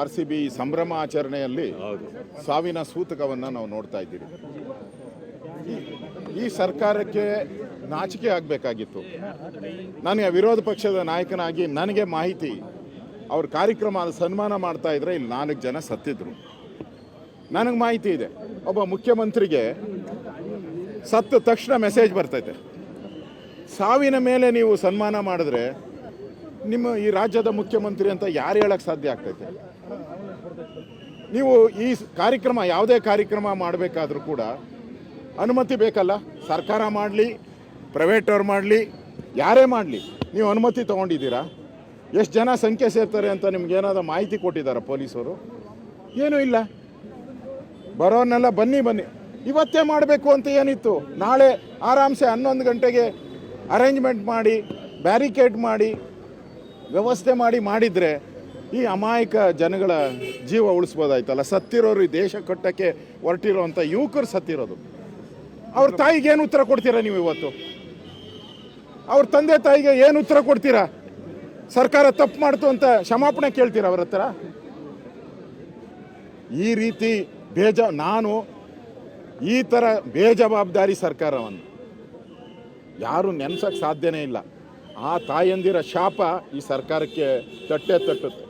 RCB ಸಂಭ್ರಮ ಆಚರಣೆಯಲ್ಲಿ ಸಾವಿನ ಸೂತಕವನ್ನು ನಾವು ನೋಡ್ತಾ ಇದ್ದೀವಿ. ಈ ಸರ್ಕಾರಕ್ಕೆ ನಾಚಿಕೆ ಆಗಬೇಕಾಗಿತ್ತು. ನನಗೆ ವಿರೋಧ ಪಕ್ಷದ ನಾಯಕನಾಗಿ ನನಗೆ ಮಾಹಿತಿ, ಅವ್ರ ಕಾರ್ಯಕ್ರಮ ಸನ್ಮಾನ ಮಾಡ್ತಾ ಇದ್ರೆ ಇಲ್ಲಿ 4 ಜನ ಸತ್ತಿದ್ರು. ನನಗೆ ಮಾಹಿತಿ ಇದೆ, ಒಬ್ಬ ಮುಖ್ಯಮಂತ್ರಿಗೆ ಸತ್ತ ತಕ್ಷಣ ಮೆಸೇಜ್ ಬರ್ತೈತೆ. ಸಾವಿನ ಮೇಲೆ ನೀವು ಸನ್ಮಾನ ಮಾಡಿದ್ರೆ ನಿಮ್ಮ ಈ ರಾಜ್ಯದ ಮುಖ್ಯಮಂತ್ರಿ ಅಂತ ಯಾರು ಹೇಳಕ್ಕೆ ಸಾಧ್ಯ ಆಗ್ತೈತೆ? ನೀವು ಈ ಕಾರ್ಯಕ್ರಮ, ಯಾವುದೇ ಕಾರ್ಯಕ್ರಮ ಮಾಡಬೇಕಾದ್ರೂ ಕೂಡ ಅನುಮತಿ ಬೇಕಲ್ಲ. ಸರ್ಕಾರ ಮಾಡಲಿ, ಪ್ರೈವೇಟ್ ಅವ್ರು ಮಾಡಲಿ, ಯಾರೇ ಮಾಡಲಿ, ನೀವು ಅನುಮತಿ ತೊಗೊಂಡಿದ್ದೀರಾ? ಎಷ್ಟು ಜನ ಸಂಖ್ಯೆ ಸೇರ್ತಾರೆ ಅಂತ ನಿಮ್ಗೇನಾದ್ರು ಮಾಹಿತಿ ಕೊಟ್ಟಿದ್ದಾರೆ ಪೊಲೀಸರು? ಏನೂ ಇಲ್ಲ. ಬರೋನ್ನೆಲ್ಲ ಬನ್ನಿ ಇವತ್ತೇ ಮಾಡಬೇಕು ಅಂತ ಏನಿತ್ತು? ನಾಳೆ ಆರಾಮ್ಸೆ 11 ಗಂಟೆಗೆ ಅರೇಂಜ್ಮೆಂಟ್ ಮಾಡಿ, ಬ್ಯಾರಿಕೇಡ್ ಮಾಡಿ, ವ್ಯವಸ್ಥೆ ಮಾಡಿದರೆ ಈ ಅಮಾಯಕ ಜನಗಳ ಜೀವ ಉಳಿಸ್ಬೋದಾಯ್ತಲ್ಲ. ಸತ್ತಿರೋರು, ಈ ದೇಶ ಕಟ್ಟಕ್ಕೆ ಹೊರಟಿರೋಂಥ ಯುವಕರು ಸತ್ತಿರೋದು. ಅವ್ರ ತಾಯಿಗೆ ಏನು ಉತ್ತರ ಕೊಡ್ತೀರಾ ನೀವು ಇವತ್ತು? ಅವ್ರ ತಂದೆ ತಾಯಿಗೆ ಏನು ಉತ್ತರ ಕೊಡ್ತೀರಾ? ಸರ್ಕಾರ ತಪ್ಪು ಮಾಡ್ತು ಅಂತ ಕ್ಷಮಾಪಣೆ ಕೇಳ್ತೀರಾ ಅವ್ರ ಹತ್ರ? ಈ ರೀತಿ ನಾನು ಈ ಥರ ಬೇಜವಾಬ್ದಾರಿ ಸರ್ಕಾರವನ್ನು ಯಾರು ನೆನೆಸೋಕ್ಕೆ ಸಾಧ್ಯನೇ ಇಲ್ಲ. ಆ ತಾಯಂದಿರ ಶಾಪ ಈ ಸರ್ಕಾರಕ್ಕೆ ತಟ್ಟುತ್ತೆ.